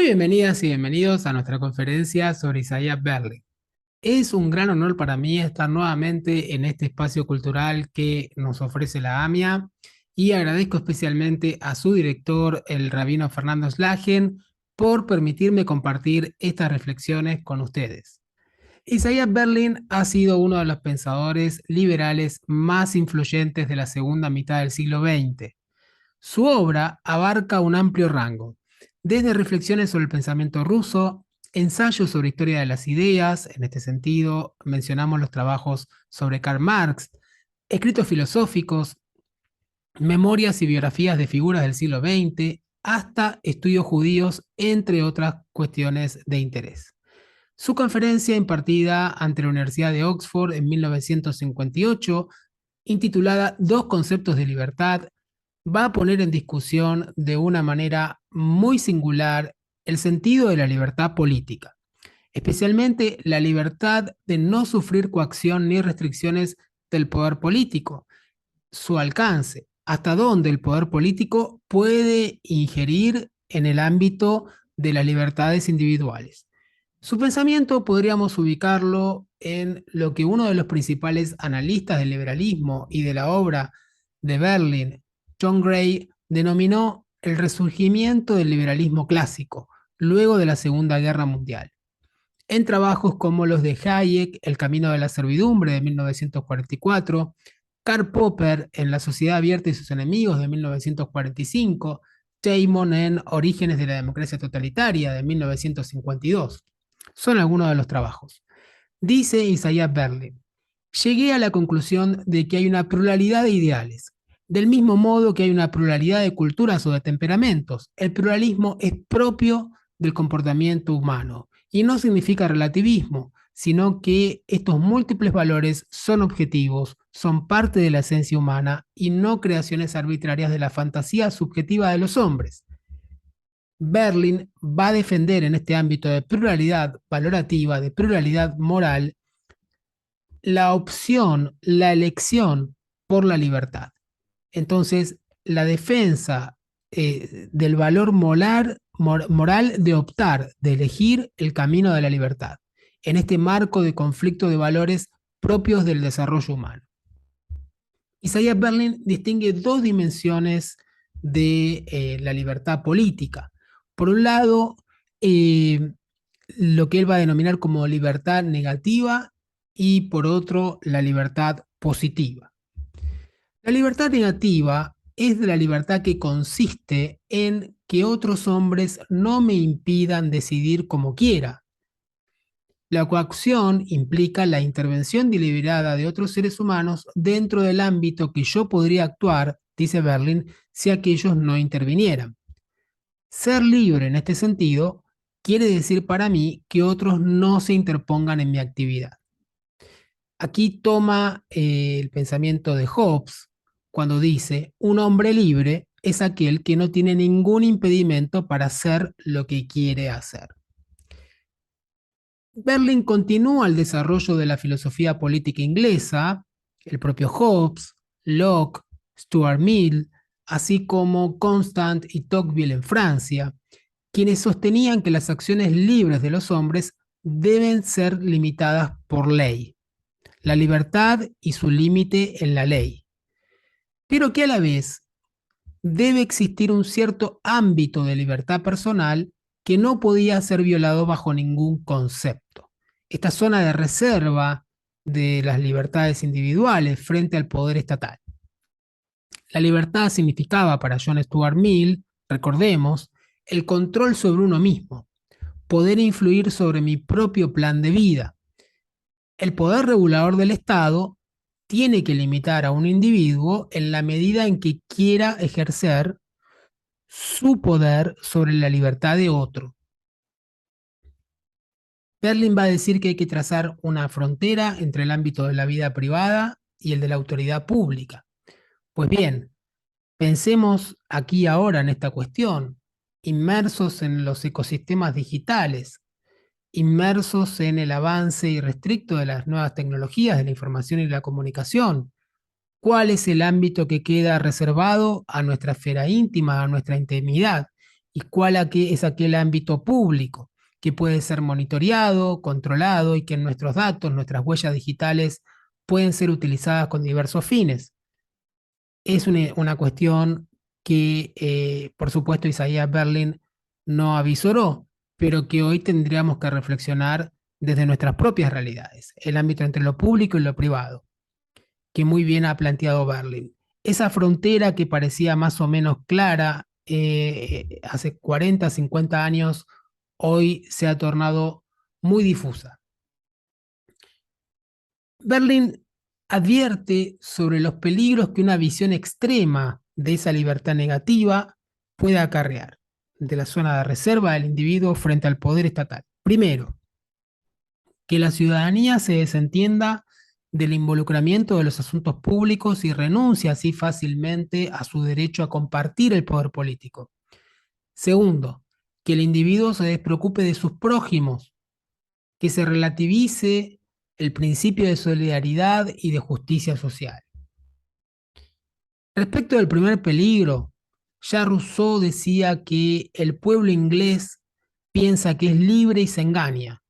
Muy bienvenidas y bienvenidos a nuestra conferencia sobre Isaiah Berlin. Es un gran honor para mí estar nuevamente en este espacio cultural que nos ofrece la AMIA y agradezco especialmente a su director, el rabino Fernando Slagen, por permitirme compartir estas reflexiones con ustedes. Isaiah Berlin ha sido uno de los pensadores liberales más influyentes de la segunda mitad del siglo XX. Su obra abarca un amplio rango, desde reflexiones sobre el pensamiento ruso, ensayos sobre historia de las ideas, en este sentido mencionamos los trabajos sobre Karl Marx, escritos filosóficos, memorias y biografías de figuras del siglo XX, hasta estudios judíos, entre otras cuestiones de interés. Su conferencia impartida ante la Universidad de Oxford en 1958, intitulada Dos conceptos de libertad, va a poner en discusión de una manera muy singular el sentido de la libertad política, especialmente la libertad de no sufrir coacción ni restricciones del poder político, su alcance, hasta dónde el poder político puede ingerir en el ámbito de las libertades individuales. Su pensamiento podríamos ubicarlo en lo que uno de los principales analistas del liberalismo y de la obra de Berlin, John Gray, denominó el resurgimiento del liberalismo clásico, luego de la Segunda Guerra Mundial. En trabajos como los de Hayek, El camino de la servidumbre de 1944, Karl Popper en La sociedad abierta y sus enemigos de 1945, Damon en Orígenes de la democracia totalitaria de 1952. Son algunos de los trabajos. Dice Isaiah Berlin: llegué a la conclusión de que hay una pluralidad de ideales. Del mismo modo que hay una pluralidad de culturas o de temperamentos, el pluralismo es propio del comportamiento humano y no significa relativismo, sino que estos múltiples valores son objetivos, son parte de la esencia humana y no creaciones arbitrarias de la fantasía subjetiva de los hombres. Berlin va a defender en este ámbito de pluralidad valorativa, de pluralidad moral, la opción, la elección por la libertad. Entonces, la defensa del valor moral de optar, de elegir el camino de la libertad, en este marco de conflicto de valores propios del desarrollo humano. Isaiah Berlin distingue dos dimensiones de la libertad política. Por un lado, lo que él va a denominar como libertad negativa y por otro, la libertad positiva. La libertad negativa es de la libertad que consiste en que otros hombres no me impidan decidir como quiera. La coacción implica la intervención deliberada de otros seres humanos dentro del ámbito que yo podría actuar, dice Berlin, si aquellos no intervinieran. Ser libre en este sentido quiere decir para mí que otros no se interpongan en mi actividad. Aquí toma el pensamiento de Hobbes cuando dice: un hombre libre es aquel que no tiene ningún impedimento para hacer lo que quiere hacer. Berlin continúa el desarrollo de la filosofía política inglesa, el propio Hobbes, Locke, Stuart Mill, así como Constant y Tocqueville en Francia, quienes sostenían que las acciones libres de los hombres deben ser limitadas por ley, la libertad y su límite en la ley, pero que a la vez debe existir un cierto ámbito de libertad personal que no podía ser violado bajo ningún concepto. Esta zona de reserva de las libertades individuales frente al poder estatal. La libertad significaba para John Stuart Mill, recordemos, el control sobre uno mismo, poder influir sobre mi propio plan de vida. El poder regulador del Estado tiene que limitar a un individuo en la medida en que quiera ejercer su poder sobre la libertad de otro. Berlin va a decir que hay que trazar una frontera entre el ámbito de la vida privada y el de la autoridad pública. Pues bien, pensemos aquí ahora en esta cuestión, inmersos en los ecosistemas digitales, inmersos en el avance irrestricto de las nuevas tecnologías de la información y la comunicación. ¿Cuál es el ámbito que queda reservado a nuestra esfera íntima, a nuestra intimidad? y cuál es aquel ámbito público que puede ser monitoreado, controlado y que nuestros datos, nuestras huellas digitales pueden ser utilizadas con diversos fines. Es una cuestión que, por supuesto, Isaías Berlin no avisoró, pero que hoy tendríamos que reflexionar desde nuestras propias realidades, el ámbito entre lo público y lo privado, que muy bien ha planteado Berlin. Esa frontera que parecía más o menos clara hace 40, 50 años, hoy se ha tornado muy difusa. Berlin advierte sobre los peligros que una visión extrema de esa libertad negativa puede acarrear de la zona de reserva del individuo frente al poder estatal. Primero, que la ciudadanía se desentienda del involucramiento de los asuntos públicos y renuncia así fácilmente a su derecho a compartir el poder político. Segundo, que el individuo se despreocupe de sus prójimos, que se relativice el principio de solidaridad y de justicia social. Respecto del primer peligro, ya Rousseau decía que el pueblo inglés piensa que es libre y se engaña.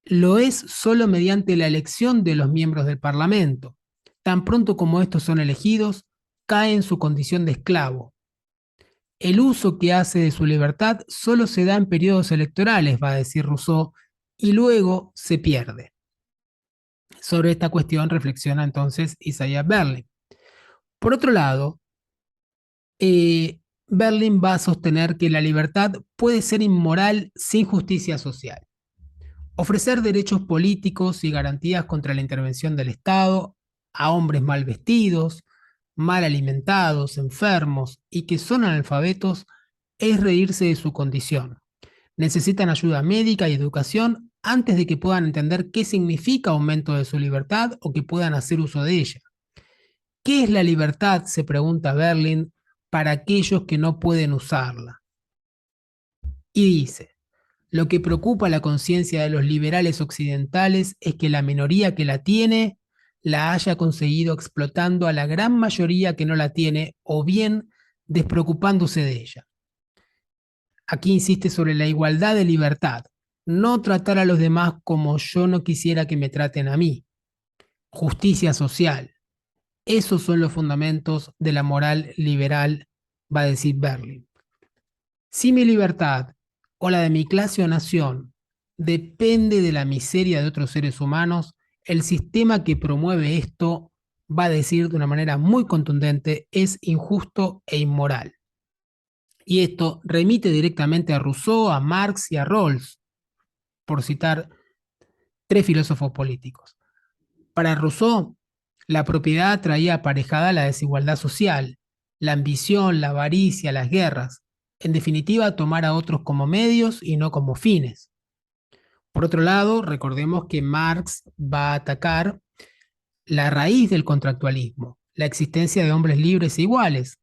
Lo es solo mediante la elección de los miembros del Parlamento. Tan pronto como estos son elegidos, cae en su condición de esclavo. El uso que hace de su libertad solo se da en periodos electorales, va a decir Rousseau, y luego se pierde. Sobre esta cuestión reflexiona entonces Isaiah Berlin. Por otro lado, Berlin va a sostener que la libertad puede ser inmoral sin justicia social. Ofrecer derechos políticos y garantías contra la intervención del Estado a hombres mal vestidos, mal alimentados, enfermos y que son analfabetos es reírse de su condición. Necesitan ayuda médica y educación antes de que puedan entender qué significa aumento de su libertad o que puedan hacer uso de ella. ¿Qué es la libertad?, se pregunta Berlin, para aquellos que no pueden usarla. Y dice, lo que preocupa a la conciencia de los liberales occidentales es que la minoría que la tiene la haya conseguido explotando a la gran mayoría que no la tiene o bien despreocupándose de ella. Aquí insiste sobre la igualdad de libertad, no tratar a los demás como yo no quisiera que me traten a mí. Justicia social. Esos son los fundamentos de la moral liberal, va a decir Berlin. Si mi libertad o la de mi clase o nación depende de la miseria de otros seres humanos, el sistema que promueve esto, va a decir de una manera muy contundente, es injusto e inmoral. Y esto remite directamente a Rousseau, a Marx y a Rawls, por citar tres filósofos políticos. Para Rousseau, la propiedad traía aparejada la desigualdad social, la ambición, la avaricia, las guerras. En definitiva, tomar a otros como medios y no como fines. Por otro lado, recordemos que Marx va a atacar la raíz del contractualismo, la existencia de hombres libres e iguales.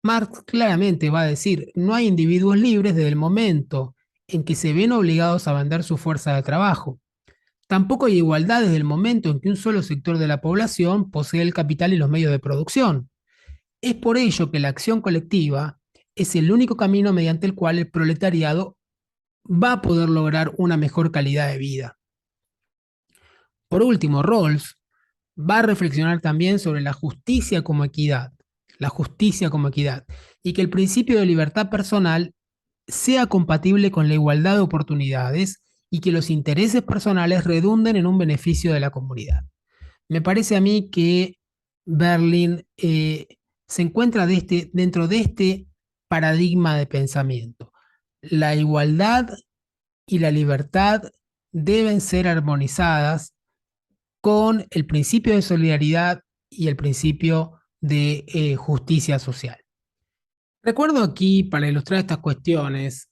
Marx claramente va a decir, no hay individuos libres desde el momento en que se ven obligados a vender su fuerza de trabajo. Tampoco hay igualdad desde el momento en que un solo sector de la población posee el capital y los medios de producción. Es por ello que la acción colectiva es el único camino mediante el cual el proletariado va a poder lograr una mejor calidad de vida. Por último, Rawls va a reflexionar también sobre la justicia como equidad, y que el principio de libertad personal sea compatible con la igualdad de oportunidades y que los intereses personales redunden en un beneficio de la comunidad. Me parece a mí que Berlin se encuentra dentro de este paradigma de pensamiento. La igualdad y la libertad deben ser armonizadas con el principio de solidaridad y el principio de justicia social. Recuerdo aquí, para ilustrar estas cuestiones,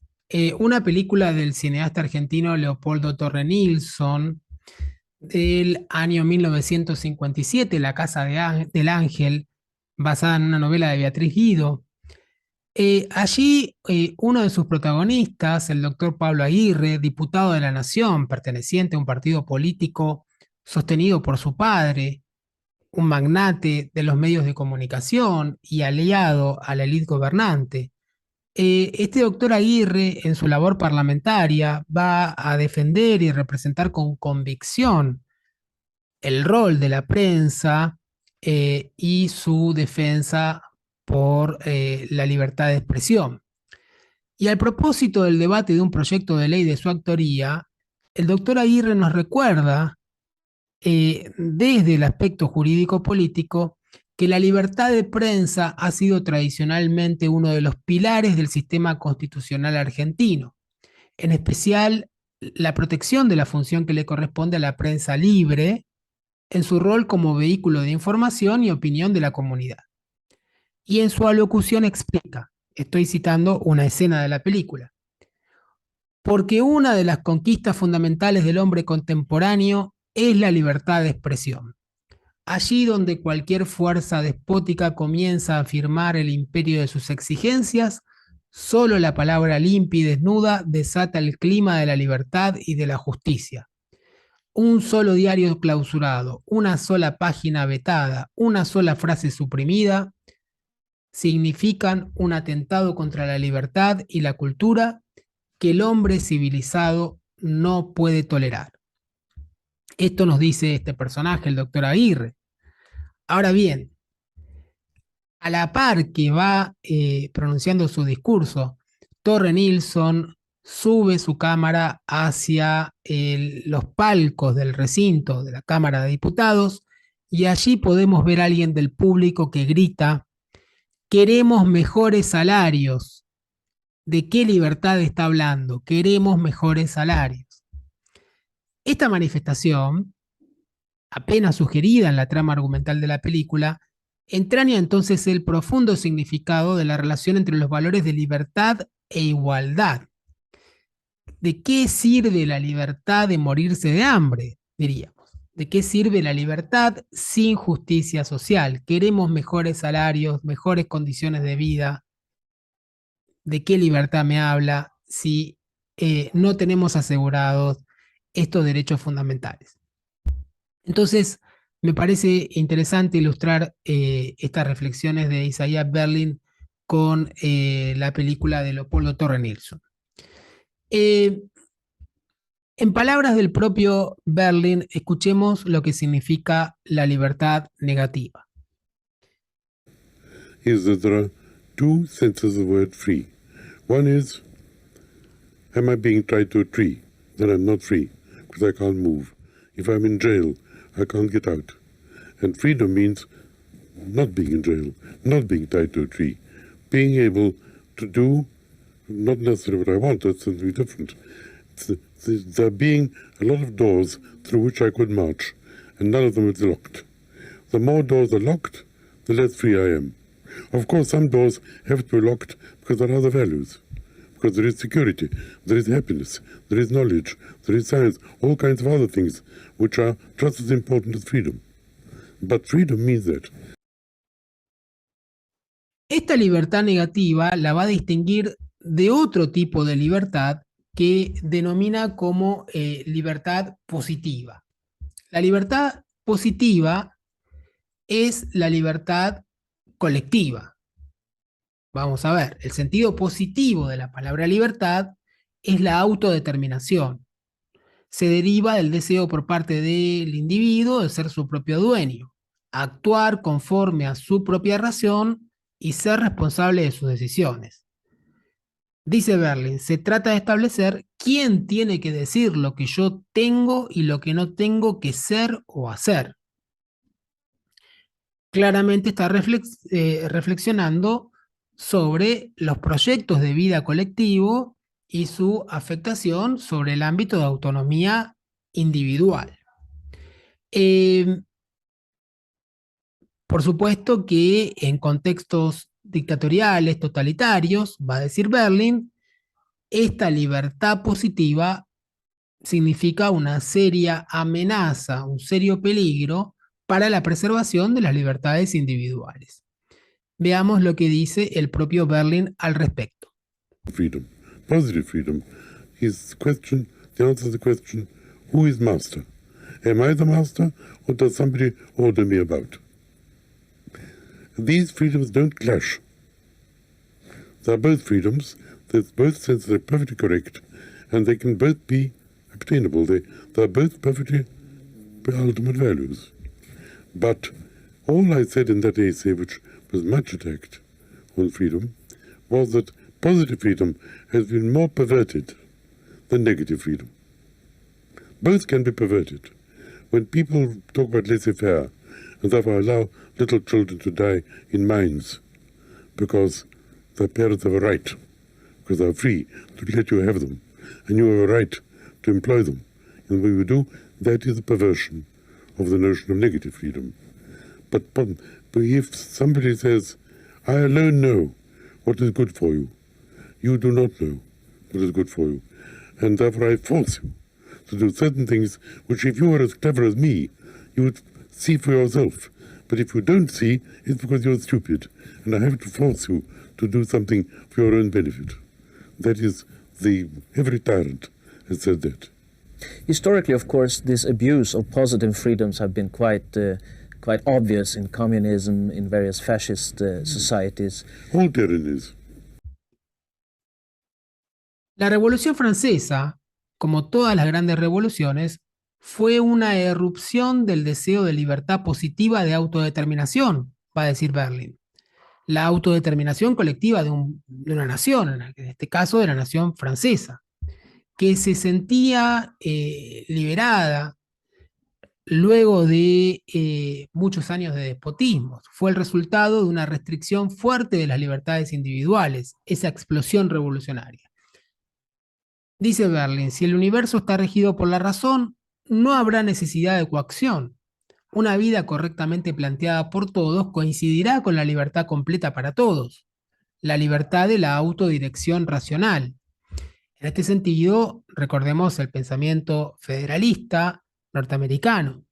una película del cineasta argentino Leopoldo Torre Nilsson del año 1957, La Casa del Ángel, basada en una novela de Beatriz Guido. Allí uno de sus protagonistas, el doctor Pablo Aguirre, diputado de la Nación, perteneciente a un partido político sostenido por su padre, un magnate de los medios de comunicación y aliado a la élite gobernante, Este doctor Aguirre, en su labor parlamentaria, va a defender y representar con convicción el rol de la prensa y su defensa por la libertad de expresión. Y al propósito del debate de un proyecto de ley de su autoría, el doctor Aguirre nos recuerda, desde el aspecto jurídico-político, que la libertad de prensa ha sido tradicionalmente uno de los pilares del sistema constitucional argentino, en especial la protección de la función que le corresponde a la prensa libre en su rol como vehículo de información y opinión de la comunidad. Y en su alocución explica, estoy citando una escena de la película, porque una de las conquistas fundamentales del hombre contemporáneo es la libertad de expresión. Allí donde cualquier fuerza despótica comienza a afirmar el imperio de sus exigencias, solo la palabra limpia y desnuda desata el clima de la libertad y de la justicia. Un solo diario clausurado, una sola página vetada, una sola frase suprimida, significan un atentado contra la libertad y la cultura que el hombre civilizado no puede tolerar. Esto nos dice este personaje, el doctor Aguirre. Ahora bien, a la par que va pronunciando su discurso, Torre Nilsson sube su cámara hacia los palcos del recinto de la Cámara de Diputados y allí podemos ver a alguien del público que grita: queremos mejores salarios. ¿De qué libertad está hablando? Queremos mejores salarios. Esta manifestación, apenas sugerida en la trama argumental de la película, entraña entonces el profundo significado de la relación entre los valores de libertad e igualdad. ¿De qué sirve la libertad de morirse de hambre? Diríamos. ¿De qué sirve la libertad sin justicia social? Queremos mejores salarios, mejores condiciones de vida. ¿De qué libertad me habla si no tenemos asegurados estos derechos fundamentales? Entonces, me parece interesante ilustrar estas reflexiones de Isaiah Berlin con la película de Leopoldo Torre Nilsson. Eh, en palabras del propio Berlin, escuchemos lo que significa la libertad negativa. Is that there are two senses of the word free. One is, am I being tied to a tree? Then I'm not free, because I can't move. If I'm in jail, I can't get out. And freedom means not being in jail, not being tied to a tree, being able to do not necessarily what I want, that's something different. There being a lot of doors through which I could march, and none of them is locked. The more doors are locked, the less free I am. Of course, some doors have to be locked because there are other values. Because there is security, there is happiness, there is knowledge, there is science, all kinds of other things which are just as important as freedom. But freedom means that. Esta libertad negativa la va a distinguir de otro tipo de libertad que denomina como libertad positiva. La libertad positiva es la libertad colectiva. Vamos a ver, el sentido positivo de la palabra libertad es la autodeterminación. Se deriva del deseo por parte del individuo de ser su propio dueño, actuar conforme a su propia razón y ser responsable de sus decisiones. Dice Berlin, se trata de establecer quién tiene que decir lo que yo tengo y lo que no tengo que ser o hacer. Claramente está reflexionando sobre los proyectos de vida colectivo y su afectación sobre el ámbito de autonomía individual. Por supuesto que en contextos dictatoriales, totalitarios, va a decir Berlin, esta libertad positiva significa una seria amenaza, un serio peligro para la preservación de las libertades individuales. Veamos lo que dice el propio Berlin al respecto. Freedom, positive freedom. His question, the answer to the question, who is master? Am I the master, or does somebody order me about? These freedoms don't clash. They're both freedoms, they're both sense they're perfectly correct, and they can both be obtainable. They're both perfectly ultimate values. But all I said in that essay, which was much attacked on freedom, was that positive freedom has been more perverted than negative freedom. Both can be perverted. When people talk about laissez-faire and therefore allow little children to die in mines because their parents have a right, because they're free, to let you have them, and you have a right to employ them in the way you do, that is a perversion of the notion of negative freedom. But if somebody says, I alone know what is good for you, you do not know what is good for you, and therefore I force you to do certain things which, if you were as clever as me, you would see for yourself. But if you don't see, it's because you're stupid, and I have to force you to do something for your own benefit. That is, every tyrant has said that. Historically, of course, this abuse of positive freedoms have been quite obvious in communism, in various fascist societies. All tyrannies. La Revolución Francesa, como todas las grandes revoluciones, fue una erupción del deseo de libertad positiva de autodeterminación, va a decir Berlin. La autodeterminación colectiva de una nación, en este caso de la nación francesa, que se sentía liberada luego de muchos años de despotismo. Fue el resultado de una restricción fuerte de las libertades individuales, esa explosión revolucionaria. Dice Berlin, si el universo está regido por la razón, no habrá necesidad de coacción. Una vida correctamente planteada por todos coincidirá con la libertad completa para todos, la libertad de la autodirección racional. En este sentido, recordemos el pensamiento federalista norteamericano.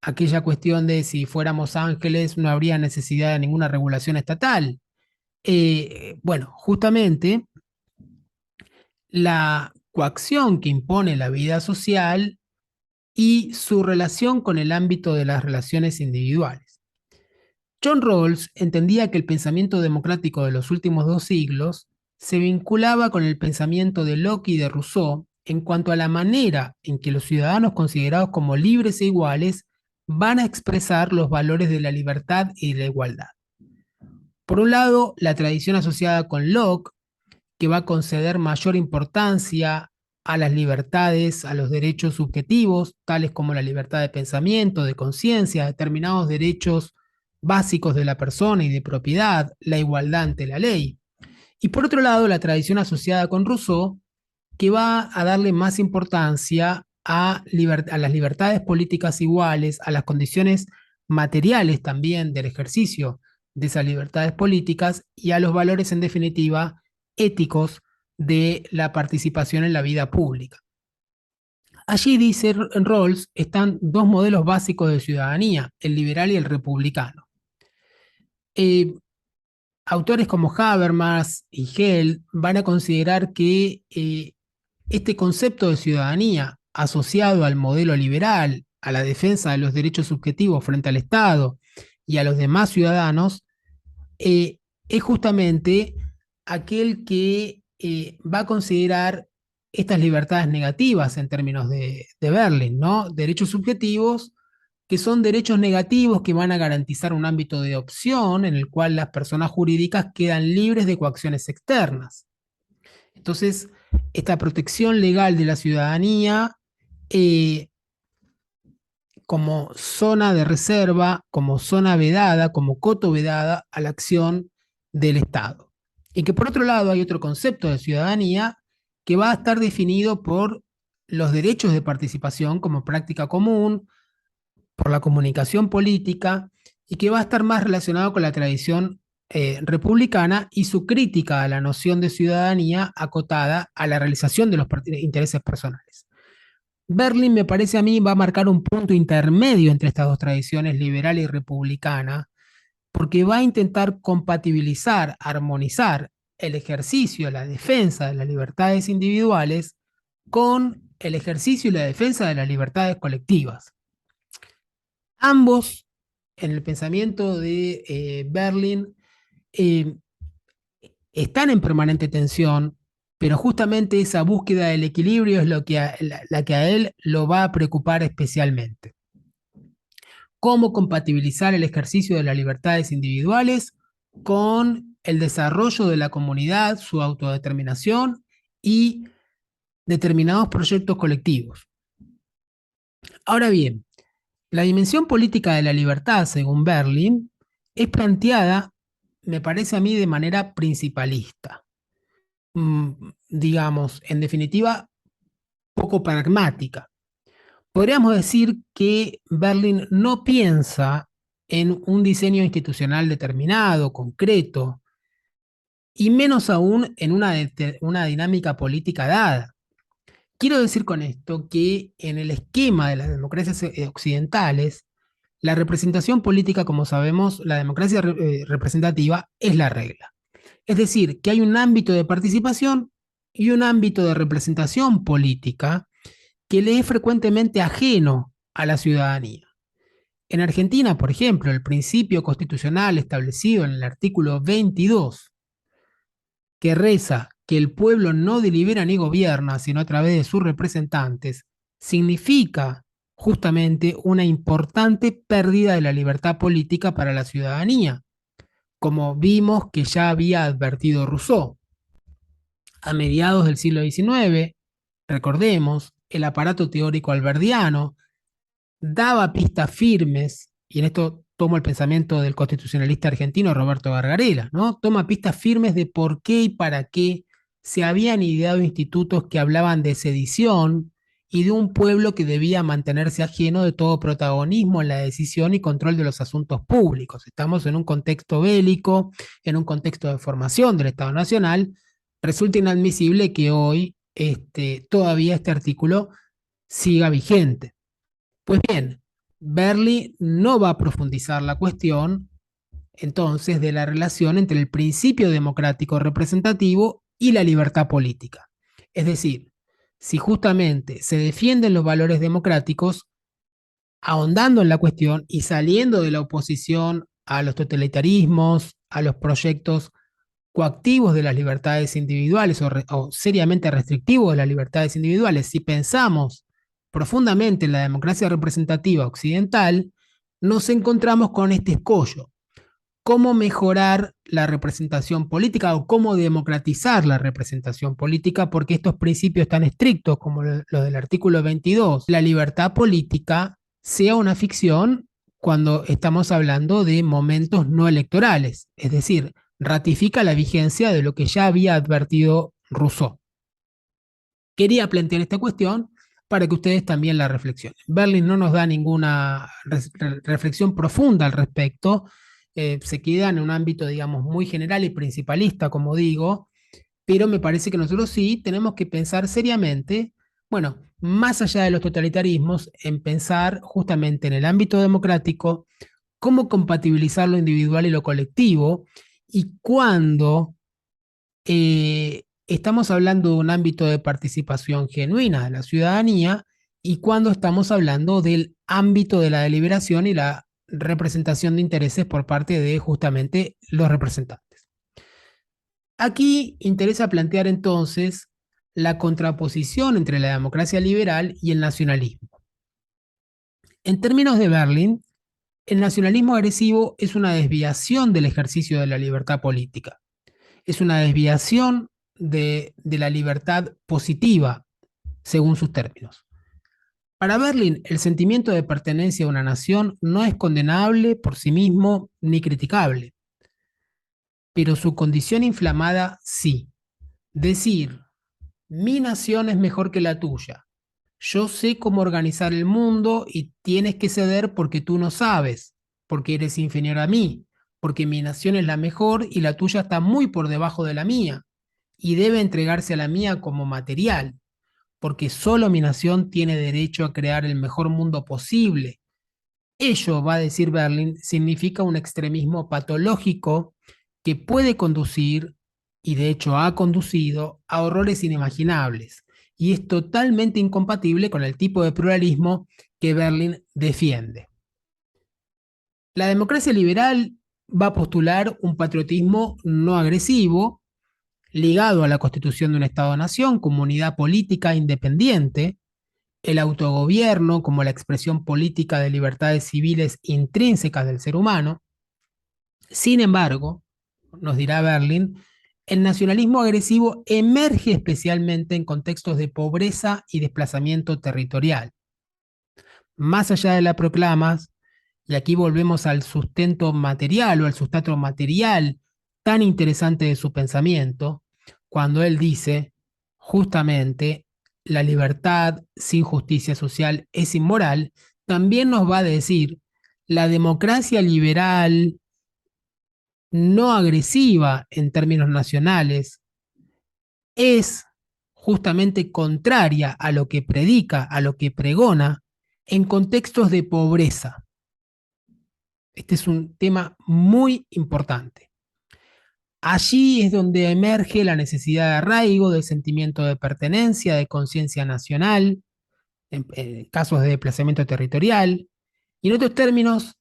Aquella cuestión de si fuéramos ángeles no habría necesidad de ninguna regulación estatal. Bueno, justamente la coacción que impone la vida social y su relación con el ámbito de las relaciones individuales. John Rawls entendía que el pensamiento democrático de los últimos 2 siglos se vinculaba con el pensamiento de Locke y de Rousseau en cuanto a la manera en que los ciudadanos considerados como libres e iguales van a expresar los valores de la libertad y de la igualdad. Por un lado, la tradición asociada con Locke, que va a conceder mayor importancia a las libertades, a los derechos subjetivos, tales como la libertad de pensamiento, de conciencia, determinados derechos básicos de la persona y de propiedad, la igualdad ante la ley. Y por otro lado, la tradición asociada con Rousseau, que va a darle más importancia a las libertades políticas iguales, a las condiciones materiales también del ejercicio de esas libertades políticas y a los valores, en definitiva, éticos de la participación en la vida pública. Allí, dice Rawls, están 2 modelos básicos de ciudadanía, el liberal y el republicano. Autores como Habermas y Held van a considerar que este concepto de ciudadanía asociado al modelo liberal, a la defensa de los derechos subjetivos frente al Estado y a los demás ciudadanos, es justamente aquel que va a considerar estas libertades negativas en términos de Berlin, ¿no? Derechos subjetivos que son derechos negativos que van a garantizar un ámbito de opción en el cual las personas jurídicas quedan libres de coacciones externas. Entonces, esta protección legal de la ciudadanía como zona de reserva, como zona vedada, como coto vedada a la acción del Estado. Y que por otro lado hay otro concepto de ciudadanía que va a estar definido por los derechos de participación como práctica común, por la comunicación política, y que va a estar más relacionado con la tradición republicana y su crítica a la noción de ciudadanía acotada a la realización de los intereses personales. Berlin, me parece a mí, va a marcar un punto intermedio entre estas 2 tradiciones, liberal y republicana, porque va a intentar compatibilizar, armonizar el ejercicio, la defensa de las libertades individuales con el ejercicio y la defensa de las libertades colectivas. Ambos, en el pensamiento de Berlin, están en permanente tensión, pero justamente esa búsqueda del equilibrio es la que a él lo va a preocupar especialmente. ¿Cómo compatibilizar el ejercicio de las libertades individuales con el desarrollo de la comunidad, su autodeterminación y determinados proyectos colectivos? Ahora bien, la dimensión política de la libertad, según Berlin, es planteada, me parece a mí, de manera principalista. Digamos, en definitiva, poco pragmática. Podríamos decir que Berlin no piensa en un diseño institucional determinado, concreto, y menos aún en una dinámica política dada. Quiero decir con esto que en el esquema de las democracias occidentales, la representación política, como sabemos, la democracia representativa es la regla. Es decir, que hay un ámbito de participación y un ámbito de representación política que le es frecuentemente ajeno a la ciudadanía. En Argentina, por ejemplo, el principio constitucional establecido en el artículo 22, que reza que el pueblo no delibera ni gobierna, sino a través de sus representantes, significa justamente una importante pérdida de la libertad política para la ciudadanía, como vimos que ya había advertido Rousseau. A mediados del siglo XIX, recordemos, el aparato teórico alberdiano daba pistas firmes, y en esto tomo el pensamiento del constitucionalista argentino Roberto Gargarella, ¿no? Toma pistas firmes de por qué y para qué se habían ideado institutos que hablaban de sedición y de un pueblo que debía mantenerse ajeno de todo protagonismo en la decisión y control de los asuntos públicos. Estamos en un contexto bélico, en un contexto de formación del Estado Nacional. Resulta inadmisible que hoy todavía este artículo siga vigente. Pues bien, Berlin no va a profundizar la cuestión entonces de la relación entre el principio democrático representativo y la libertad política. Es decir, si justamente se defienden los valores democráticos, ahondando en la cuestión y saliendo de la oposición a los totalitarismos, a los proyectos coactivos de las libertades individuales o seriamente restrictivos de las libertades individuales, si pensamos profundamente en la democracia representativa occidental, nos encontramos con este escollo. ¿Cómo mejorar la representación política o cómo democratizar la representación política? Porque estos principios tan estrictos como lo del artículo 22, la libertad política sea una ficción cuando estamos hablando de momentos no electorales, es decir, ratifica la vigencia de lo que ya había advertido Rousseau. Quería plantear esta cuestión para que ustedes también la reflexionen. Berlin no nos da ninguna reflexión profunda al respecto, se queda en un ámbito, digamos, muy general y principalista, como digo, pero me parece que nosotros sí tenemos que pensar seriamente, bueno, más allá de los totalitarismos, en pensar justamente en el ámbito democrático, cómo compatibilizar lo individual y lo colectivo, y cuándo estamos hablando de un ámbito de participación genuina de la ciudadanía y cuando estamos hablando del ámbito de la deliberación y la representación de intereses por parte de justamente los representantes. Aquí interesa plantear entonces la contraposición entre la democracia liberal y el nacionalismo. En términos de Berlin, el nacionalismo agresivo es una desviación del ejercicio de la libertad política. Es una desviación de la libertad positiva, según sus términos. Para Berlin, el sentimiento de pertenencia a una nación no es condenable por sí mismo ni criticable, pero su condición inflamada sí. Decir, mi nación es mejor que la tuya. Yo sé cómo organizar el mundo y tienes que ceder porque tú no sabes, porque eres inferior a mí, porque mi nación es la mejor y la tuya está muy por debajo de la mía y debe entregarse a la mía como material, porque solo mi nación tiene derecho a crear el mejor mundo posible. Ello, va a decir Berlin, significa un extremismo patológico que puede conducir, y de hecho ha conducido, a horrores inimaginables, y es totalmente incompatible con el tipo de pluralismo que Berlin defiende. La democracia liberal va a postular un patriotismo no agresivo, ligado a la constitución de un Estado-nación como unidad política independiente, el autogobierno como la expresión política de libertades civiles intrínsecas del ser humano. Sin embargo, nos dirá Berlin, el nacionalismo agresivo emerge especialmente en contextos de pobreza y desplazamiento territorial. Más allá de las proclamas, y aquí volvemos al sustento material o al sustrato material tan interesante de su pensamiento, cuando él dice, justamente, la libertad sin justicia social es inmoral, también nos va a decir, la democracia liberal no agresiva en términos nacionales es justamente contraria a lo que predica, a lo que pregona en contextos de pobreza. Este es un tema muy importante. Allí es donde emerge la necesidad de arraigo, de sentimiento de pertenencia, de conciencia nacional, en casos de desplazamiento territorial. Y en otros términos,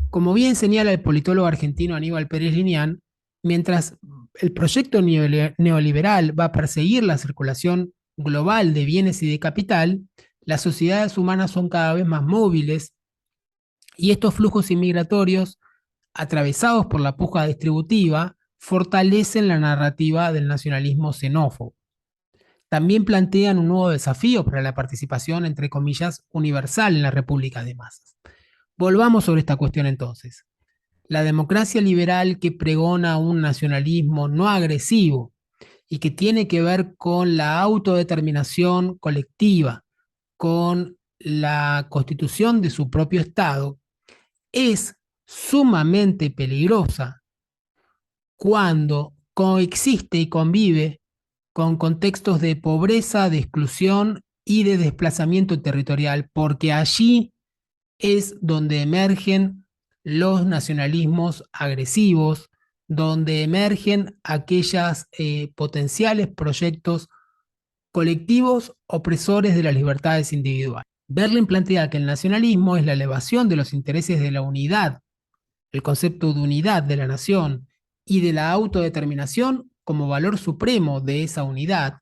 como bien señala el politólogo argentino Aníbal Pérez Linián, mientras el proyecto neoliberal va a perseguir la circulación global de bienes y de capital, las sociedades humanas son cada vez más móviles y estos flujos inmigratorios, atravesados por la puja distributiva, fortalecen la narrativa del nacionalismo xenófobo. También plantean un nuevo desafío para la participación, entre comillas, universal en las repúblicas de masas. Volvamos sobre esta cuestión entonces. La democracia liberal que pregona un nacionalismo no agresivo y que tiene que ver con la autodeterminación colectiva, con la constitución de su propio Estado, es sumamente peligrosa cuando coexiste y convive con contextos de pobreza, de exclusión y de desplazamiento territorial, porque allí es donde emergen los nacionalismos agresivos, donde emergen aquellos potenciales proyectos colectivos opresores de las libertades individuales. Berlin plantea que el nacionalismo es la elevación de los intereses de la unidad, el concepto de unidad de la nación y de la autodeterminación como valor supremo de esa unidad,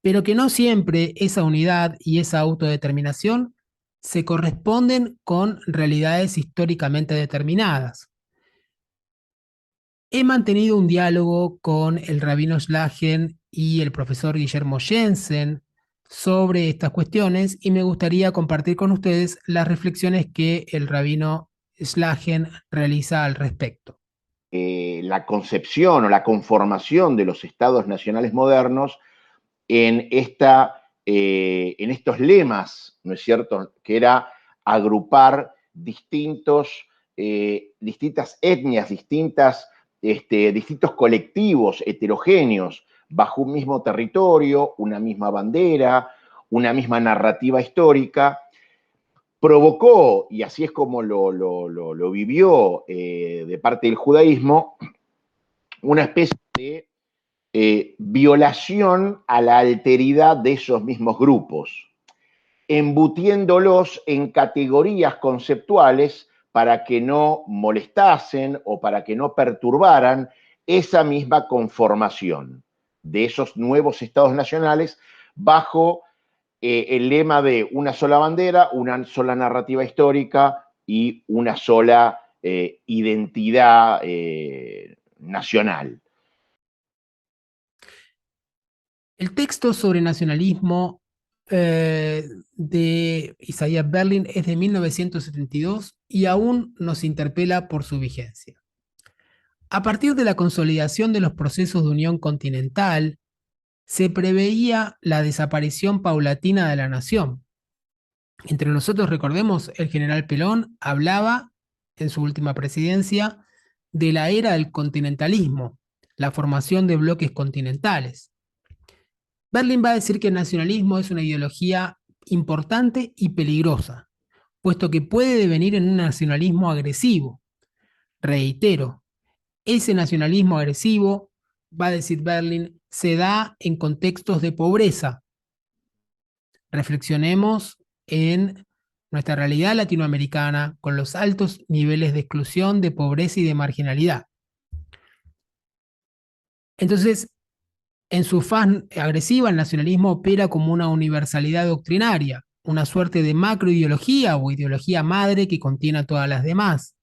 pero que no siempre esa unidad y esa autodeterminación se corresponden con realidades históricamente determinadas. He mantenido un diálogo con el rabino Schlagen y el profesor Guillermo Jensen sobre estas cuestiones y me gustaría compartir con ustedes las reflexiones que el rabino Schlagen realiza al respecto. La concepción o la conformación de los estados nacionales modernos en estos lemas, ¿no es cierto?, que era agrupar distintas etnias, distintos colectivos heterogéneos bajo un mismo territorio, una misma bandera, una misma narrativa histórica, provocó, y así es como lo vivió de parte del judaísmo, una especie de violación a la alteridad de esos mismos grupos, embutiéndolos en categorías conceptuales para que no molestasen o para que no perturbaran esa misma conformación de esos nuevos estados nacionales bajo el lema de una sola bandera, una sola narrativa histórica y una sola identidad nacional. El texto sobre nacionalismo de Isaiah Berlin es de 1972 y aún nos interpela por su vigencia. A partir de la consolidación de los procesos de unión continental, se preveía la desaparición paulatina de la nación. Entre nosotros, recordemos, el general Pelón hablaba en su última presidencia de la era del continentalismo, la formación de bloques continentales. Berlin va a decir que el nacionalismo es una ideología importante y peligrosa, puesto que puede devenir en un nacionalismo agresivo. Reitero, ese nacionalismo agresivo, va a decir Berlin, se da en contextos de pobreza. Reflexionemos en nuestra realidad latinoamericana con los altos niveles de exclusión, de pobreza y de marginalidad. Entonces, En su faz agresiva, el nacionalismo opera como una universalidad doctrinaria, una suerte de macroideología o ideología madre que contiene a todas las demás.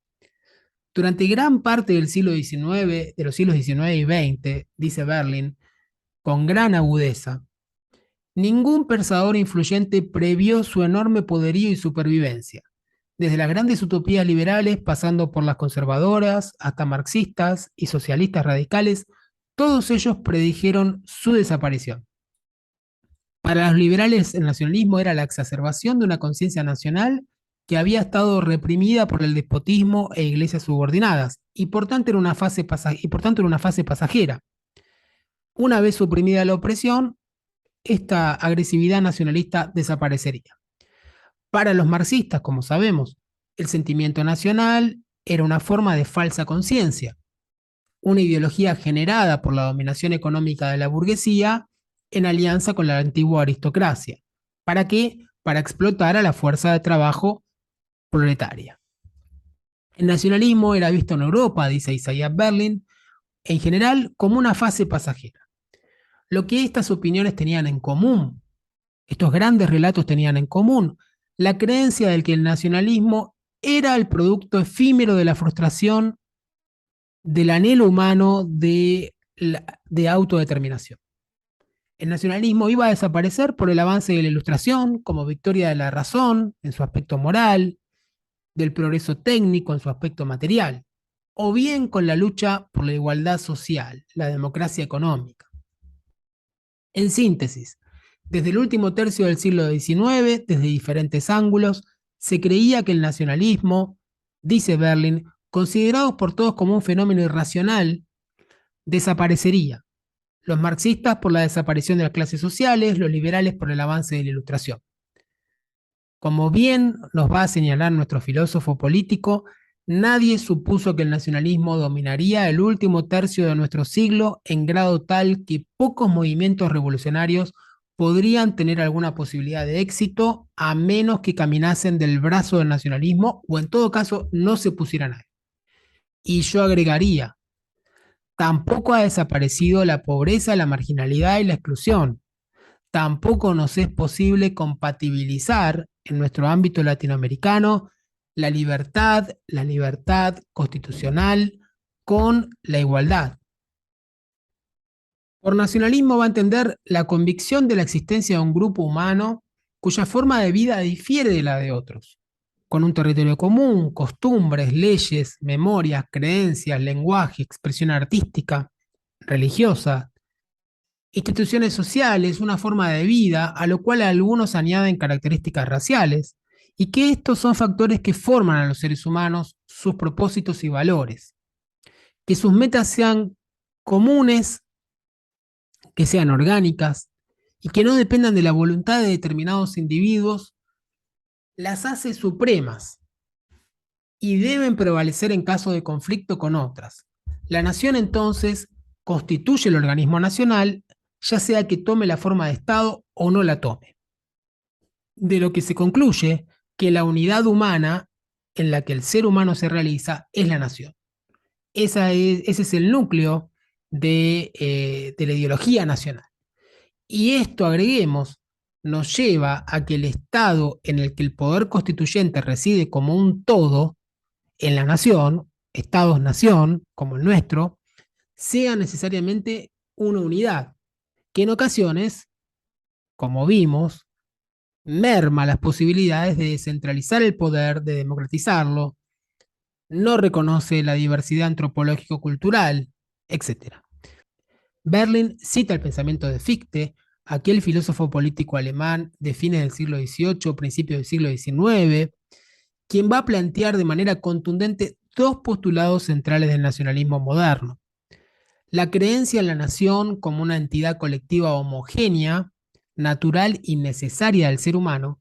Durante gran parte del siglo XIX, de los siglos XIX y XX, dice Berlin, con gran agudeza, ningún pensador influyente previó su enorme poderío y supervivencia, desde las grandes utopías liberales, pasando por las conservadoras, hasta marxistas y socialistas radicales, todos ellos predijeron su desaparición. Para los liberales, el nacionalismo era la exacerbación de una conciencia nacional que había estado reprimida por el despotismo e iglesias subordinadas, y por tanto era una fase pasajera. Una vez suprimida la opresión, esta agresividad nacionalista desaparecería. Para los marxistas, como sabemos, el sentimiento nacional era una forma de falsa conciencia, una ideología generada por la dominación económica de la burguesía en alianza con la antigua aristocracia. ¿Para qué? Para explotar a la fuerza de trabajo proletaria. El nacionalismo era visto en Europa, dice Isaiah Berlin, en general como una fase pasajera. Lo que estas opiniones tenían en común, estos grandes relatos tenían en común, la creencia de que el nacionalismo era el producto efímero de la frustración del anhelo humano de autodeterminación. El nacionalismo iba a desaparecer por el avance de la Ilustración como victoria de la razón en su aspecto moral, del progreso técnico en su aspecto material, o bien con la lucha por la igualdad social, la democracia económica. En síntesis, desde el último tercio del siglo XIX, desde diferentes ángulos, se creía que el nacionalismo, dice Berlin, considerado por todos como un fenómeno irracional, desaparecería. Los marxistas por la desaparición de las clases sociales, los liberales por el avance de la Ilustración. Como bien nos va a señalar nuestro filósofo político, nadie supuso que el nacionalismo dominaría el último tercio de nuestro siglo en grado tal que pocos movimientos revolucionarios podrían tener alguna posibilidad de éxito a menos que caminasen del brazo del nacionalismo o en todo caso no se pusieran a él. Y yo agregaría, tampoco ha desaparecido la pobreza, la marginalidad y la exclusión. Tampoco nos es posible compatibilizar en nuestro ámbito latinoamericano la libertad constitucional con la igualdad. Por nacionalismo va a entender la convicción de la existencia de un grupo humano cuya forma de vida difiere de la de otros, con un territorio común, costumbres, leyes, memorias, creencias, lenguaje, expresión artística, religiosa, instituciones sociales, una forma de vida, a lo cual algunos añaden características raciales, y que estos son factores que forman a los seres humanos, sus propósitos y valores. Que sus metas sean comunes, que sean orgánicas, y que no dependan de la voluntad de determinados individuos, las hace supremas y deben prevalecer en caso de conflicto con otras. La nación entonces constituye el organismo nacional, ya sea que tome la forma de Estado o no la tome. De lo que se concluye que la unidad humana en la que el ser humano se realiza es la nación. Ese es el núcleo de la ideología nacional. Y esto, agreguemos, nos lleva a que el Estado en el que el poder constituyente reside como un todo en la nación, Estados-nación, como el nuestro, sea necesariamente una unidad, que en ocasiones, como vimos, merma las posibilidades de descentralizar el poder, de democratizarlo, no reconoce la diversidad antropológico-cultural, etc. Berlin cita el pensamiento de Fichte, aquel filósofo político alemán de fines del siglo XVIII, principios del siglo XIX, quien va a plantear de manera contundente dos postulados centrales del nacionalismo moderno. La creencia en la nación como una entidad colectiva homogénea, natural y necesaria del ser humano,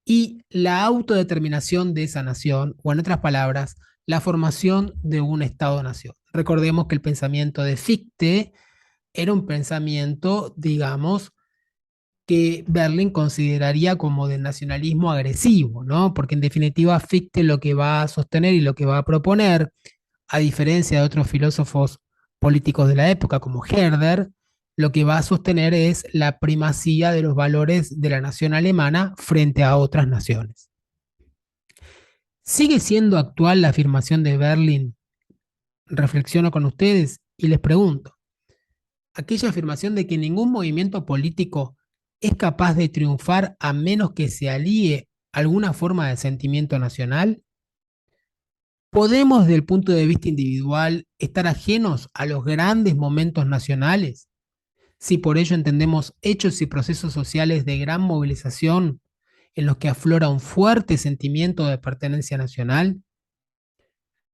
y la autodeterminación de esa nación, o en otras palabras, la formación de un Estado-nación. Recordemos que el pensamiento de Fichte era un pensamiento, digamos, que Berlin consideraría como de nacionalismo agresivo, ¿no? Porque en definitiva Fichte lo que va a sostener y lo que va a proponer, a diferencia de otros filósofos políticos de la época como Herder, lo que va a sostener es la primacía de los valores de la nación alemana frente a otras naciones. ¿Sigue siendo actual la afirmación de Berlín? Reflexiono con ustedes y les pregunto, aquella afirmación de que ningún movimiento político es capaz de triunfar a menos que se alíe alguna forma de sentimiento nacional. ¿Podemos, desde el punto de vista individual, estar ajenos a los grandes momentos nacionales? Si por ello entendemos hechos y procesos sociales de gran movilización en los que aflora un fuerte sentimiento de pertenencia nacional.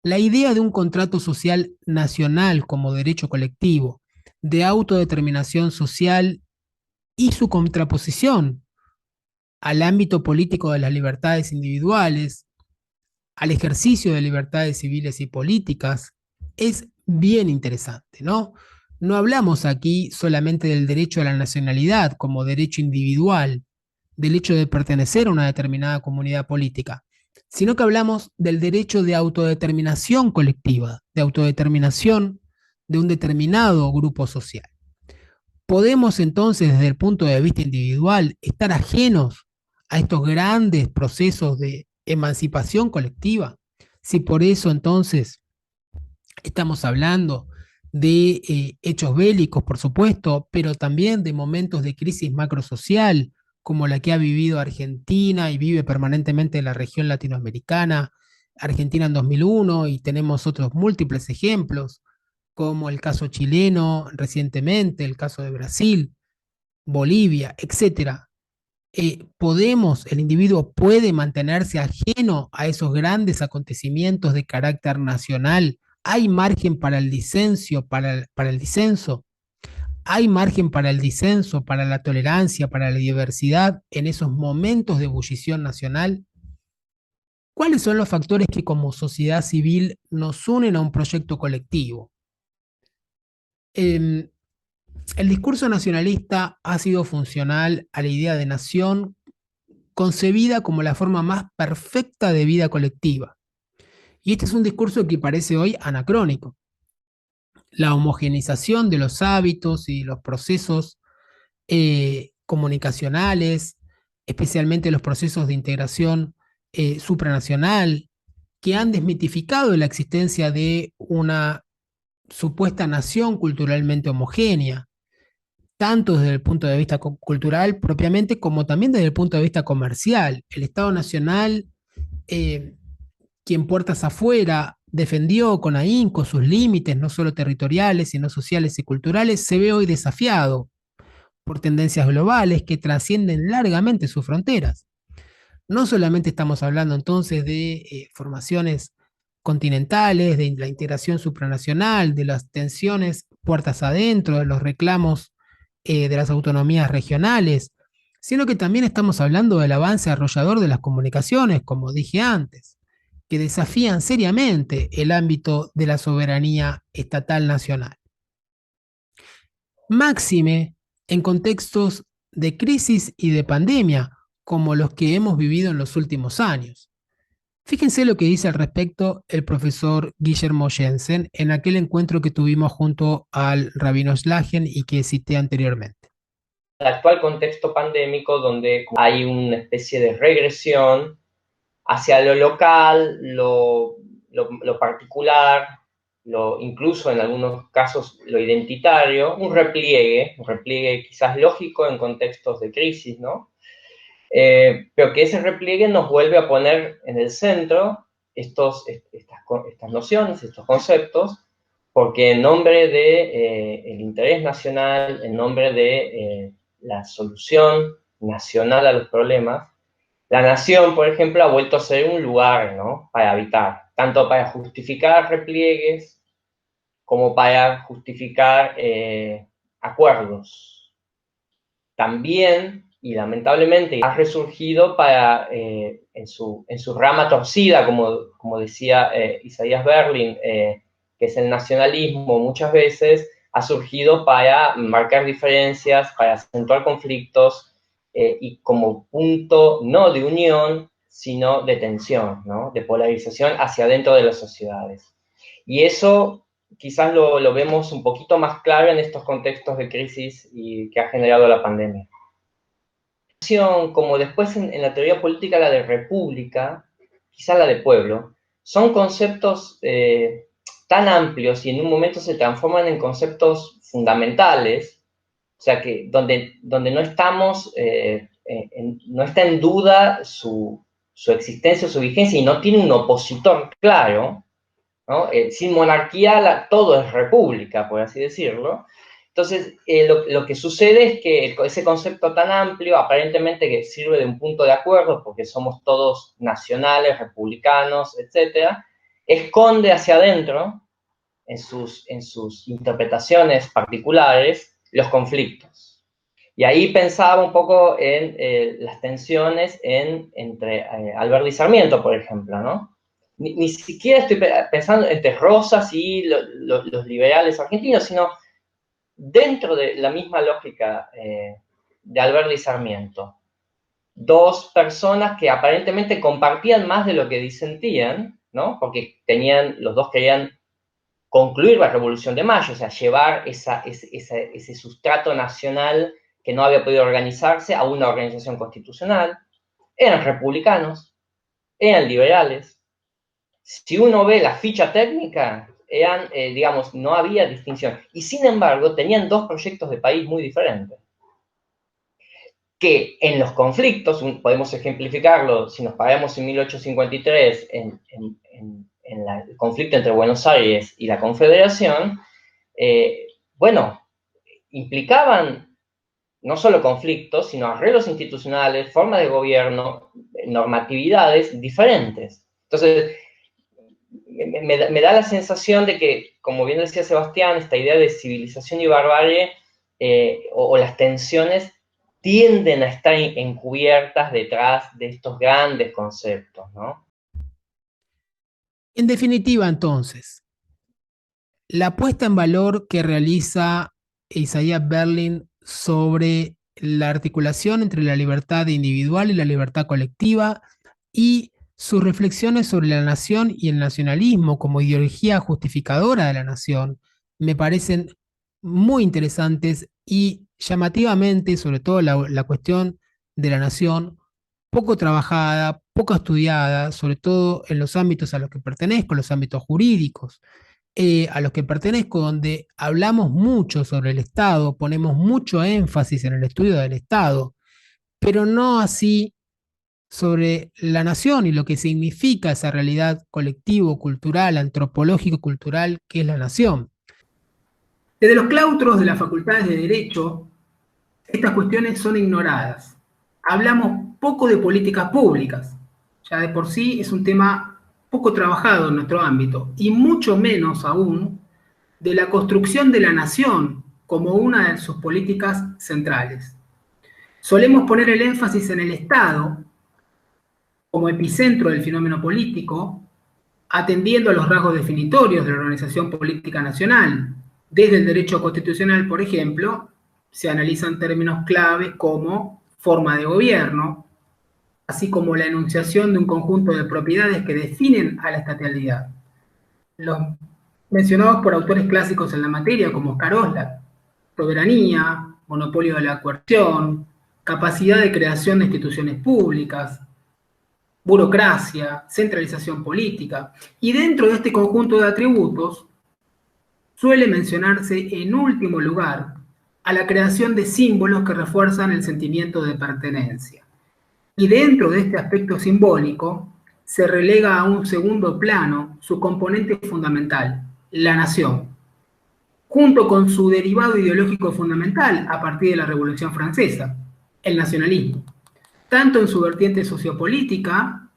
La idea de un contrato social nacional como derecho colectivo, de autodeterminación social y su contraposición al ámbito político de las libertades individuales, al ejercicio de libertades civiles y políticas, es bien interesante, ¿no? No hablamos aquí solamente del derecho a la nacionalidad como derecho individual, del hecho de pertenecer a una determinada comunidad política, sino que hablamos del derecho de autodeterminación colectiva, de autodeterminación de un determinado grupo social. Podemos entonces, desde el punto de vista individual, estar ajenos a estos grandes procesos de emancipación colectiva. Si por eso entonces estamos hablando de hechos bélicos, por supuesto, pero también de momentos de crisis macrosocial, como la que ha vivido Argentina y vive permanentemente la región latinoamericana, Argentina en 2001, y tenemos otros múltiples ejemplos, como el caso chileno recientemente, el caso de Brasil, Bolivia, etcétera. El individuo puede mantenerse ajeno a esos grandes acontecimientos de carácter nacional. Hay margen para el disenso, para el disenso. Hay margen para el disenso, para la tolerancia, para la diversidad en esos momentos de ebullición nacional. ¿Cuáles son los factores que como sociedad civil nos unen a un proyecto colectivo? Eh, el discurso nacionalista ha sido funcional a la idea de nación concebida como la forma más perfecta de vida colectiva. Y este es un discurso que parece hoy anacrónico. La homogenización de los hábitos y los procesos comunicacionales, especialmente los procesos de integración supranacional, que han desmitificado la existencia de una supuesta nación culturalmente homogénea, tanto desde el punto de vista cultural propiamente como también desde el punto de vista comercial. El Estado Nacional, eh, quien puertas afuera defendió con ahínco sus límites, no solo territoriales, sino sociales y culturales, se ve hoy desafiado por tendencias globales que trascienden largamente sus fronteras. No solamente estamos hablando entonces de formaciones continentales, de la integración supranacional, de las tensiones puertas adentro, de los reclamos de las autonomías regionales, sino que también estamos hablando del avance arrollador de las comunicaciones, como dije antes, que desafían seriamente el ámbito de la soberanía estatal nacional. Máxime en contextos de crisis y de pandemia, como los que hemos vivido en los últimos años. Fíjense lo que dice al respecto el profesor Guillermo Jensen en aquel encuentro que tuvimos junto al rabino Schlagen y que cité anteriormente. El actual contexto pandémico, donde hay una especie de regresión hacia lo local, lo particular, incluso en algunos casos lo identitario, un repliegue quizás lógico en contextos de crisis, ¿no? Pero que ese repliegue nos vuelve a poner en el centro estas nociones, estos conceptos, porque en nombre de el interés nacional, en nombre de la solución nacional a los problemas, la nación, por ejemplo, ha vuelto a ser un lugar, ¿no?, para habitar, tanto para justificar repliegues como para justificar acuerdos. También, y lamentablemente, ha resurgido para, en su rama torcida, como decía Isaías Berlin, que es el nacionalismo, muchas veces ha surgido para marcar diferencias, para acentuar conflictos, y como punto no de unión, sino de tensión, ¿no?, de polarización hacia adentro de las sociedades. Y eso quizás lo vemos un poquito más claro en estos contextos de crisis y que ha generado la pandemia. Como después en la teoría política la de república, quizás la de pueblo, son conceptos tan amplios y en un momento se transforman en conceptos fundamentales, o sea que donde no estamos, no está en duda su existencia, su vigencia, y no tiene un opositor claro, ¿no? Sin monarquía todo es república, por así decirlo. Entonces, lo que sucede es que ese concepto tan amplio, aparentemente que sirve de un punto de acuerdo, porque somos todos nacionales, republicanos, etcétera, esconde hacia adentro, en sus interpretaciones particulares, los conflictos. Y ahí pensaba un poco en las tensiones entre Alberti y Sarmiento, por ejemplo, ¿no? Ni siquiera estoy pensando entre Rosas y los liberales argentinos, sino dentro de la misma lógica de Alberti y Sarmiento. Dos personas que aparentemente compartían más de lo que disentían, ¿no? Porque los dos querían concluir la Revolución de Mayo, o sea, llevar ese sustrato nacional que no había podido organizarse a una organización constitucional. Eran republicanos, eran liberales. Si uno ve la ficha técnica, digamos, no había distinción. Y sin embargo, tenían dos proyectos de país muy diferentes. Que en los conflictos, podemos ejemplificarlo, si nos paramos en 1853, en el conflicto entre Buenos Aires y la Confederación, bueno, implicaban no solo conflictos, sino arreglos institucionales, formas de gobierno, normatividades diferentes. Entonces, me da la sensación de que, como bien decía Sebastián, esta idea de civilización y barbarie o las tensiones tienden a estar encubiertas detrás de estos grandes conceptos, ¿no? En definitiva, entonces, la puesta en valor que realiza Isaiah Berlin sobre la articulación entre la libertad individual y la libertad colectiva y sus reflexiones sobre la nación y el nacionalismo como ideología justificadora de la nación me parecen muy interesantes y llamativamente, sobre todo la cuestión de la nación, poco trabajada, poco estudiada, sobre todo en los ámbitos a los que pertenezco, los ámbitos jurídicos, a los que pertenezco, donde hablamos mucho sobre el Estado, ponemos mucho énfasis en el estudio del Estado, pero no así sobre la nación y lo que significa esa realidad colectivo, cultural, antropológico, cultural, que es la nación. Desde los claustros de las facultades de Derecho, estas cuestiones son ignoradas. Hablamos poco de políticas públicas. Ya de por sí es un tema poco trabajado en nuestro ámbito, y mucho menos aún de la construcción de la nación como una de sus políticas centrales. Solemos poner el énfasis en el Estado como epicentro del fenómeno político, atendiendo a los rasgos definitorios de la organización política nacional. Desde el derecho constitucional, por ejemplo, se analizan términos clave como forma de gobierno, así como la enunciación de un conjunto de propiedades que definen a la estatalidad. Los mencionados por autores clásicos en la materia, como Oscar Oslak: soberanía, monopolio de la coerción, capacidad de creación de instituciones públicas, burocracia, centralización política. Y dentro de este conjunto de atributos, suele mencionarse en último lugar a la creación de símbolos que refuerzan el sentimiento de pertenencia. Y dentro de este aspecto simbólico, se relega a un segundo plano su componente fundamental, la nación, junto con su derivado ideológico fundamental a partir de la Revolución Francesa, el nacionalismo, tanto en su vertiente sociopolítica,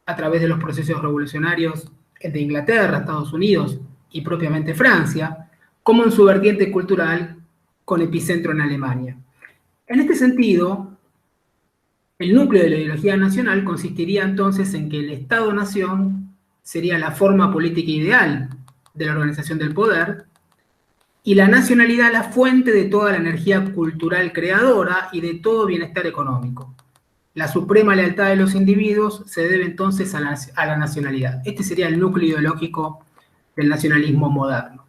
a través de los procesos revolucionarios de Inglaterra, Estados Unidos y propiamente Francia, como en su vertiente cultural, con epicentro en Alemania. En este sentido, el núcleo de la ideología nacional consistiría entonces en que el Estado-nación sería la forma política ideal de la organización del poder, y la nacionalidad la fuente de toda la energía cultural creadora y de todo bienestar económico. La suprema lealtad de los individuos se debe entonces a la nacionalidad. Este sería el núcleo ideológico del nacionalismo moderno.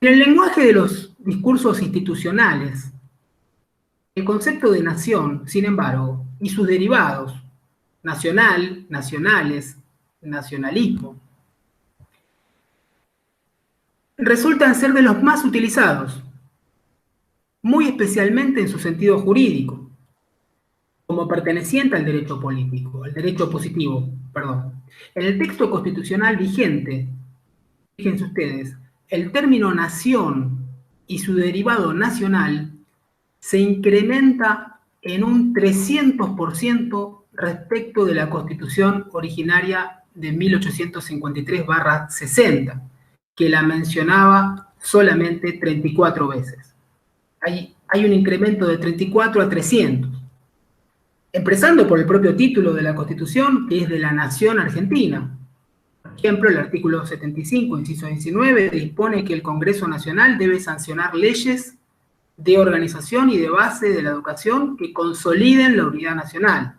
En el lenguaje de los discursos institucionales, el concepto de nación, sin embargo, y sus derivados, nacional, nacionales, nacionalismo, resultan ser de los más utilizados, muy especialmente en su sentido jurídico, como perteneciente al derecho político, al derecho positivo, perdón. En el texto constitucional vigente, fíjense ustedes, el término nación y su derivado nacional se incrementa en un 300% respecto de la Constitución originaria de 1853-60, que la mencionaba solamente 34 veces. Hay un incremento de 34 a 300. Empezando por el propio título de la Constitución, que es de la Nación Argentina. Por ejemplo, el artículo 75, inciso 19, dispone que el Congreso Nacional debe sancionar leyes de organización y de base de la educación que consoliden la unidad nacional.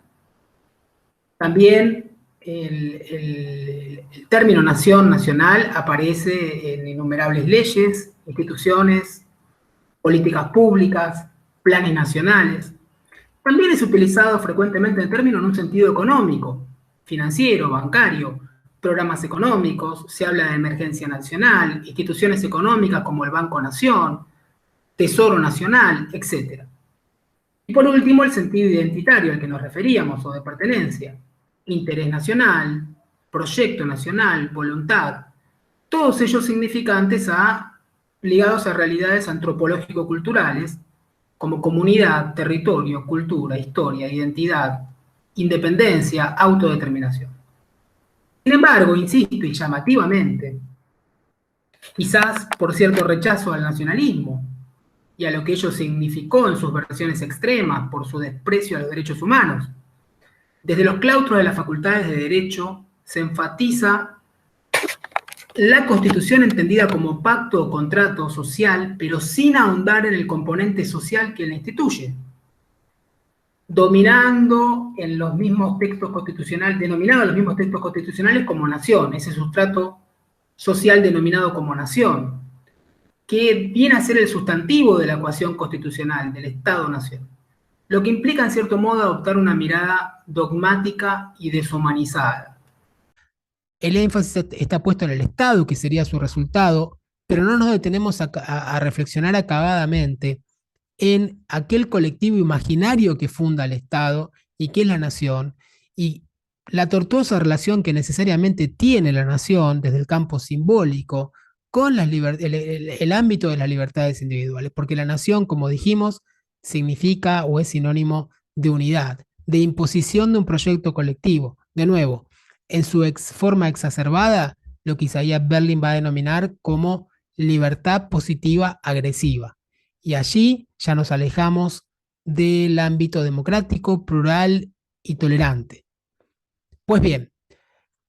También el término nación nacional aparece en innumerables leyes, instituciones, políticas públicas, planes nacionales. También es utilizado frecuentemente el término en un sentido económico, financiero, bancario, programas económicos, se habla de emergencia nacional, instituciones económicas como el Banco Nación, Tesoro Nacional, etc. Y por último, el sentido identitario al que nos referíamos, o de pertenencia, interés nacional, proyecto nacional, voluntad, todos ellos significantes ligados a realidades antropológico-culturales, como comunidad, territorio, cultura, historia, identidad, independencia, autodeterminación. Sin embargo, insisto y llamativamente, quizás por cierto rechazo al nacionalismo y a lo que ello significó en sus versiones extremas por su desprecio a los derechos humanos, desde los claustros de las facultades de Derecho se enfatiza la Constitución entendida como pacto o contrato social, pero sin ahondar en el componente social que la instituye, denominado en los mismos textos constitucionales como nación, ese sustrato social denominado como nación, que viene a ser el sustantivo de la ecuación constitucional, del Estado-nación, lo que implica en cierto modo adoptar una mirada dogmática y deshumanizada. El énfasis está puesto en el Estado, que sería su resultado, pero no nos detenemos a reflexionar acabadamente en aquel colectivo imaginario que funda el Estado y que es la nación, y la tortuosa relación que necesariamente tiene la nación desde el campo simbólico con el ámbito de las libertades individuales, porque la nación, como dijimos, significa o es sinónimo de unidad, de imposición de un proyecto colectivo. De nuevo, en su forma exacerbada, lo que Isaiah Berlin va a denominar como libertad positiva agresiva. Y allí ya nos alejamos del ámbito democrático, plural y tolerante. Pues bien,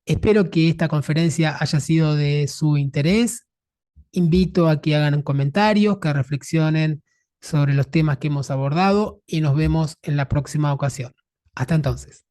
espero que esta conferencia haya sido de su interés. Invito a que hagan comentarios, que reflexionen sobre los temas que hemos abordado y nos vemos en la próxima ocasión. Hasta entonces.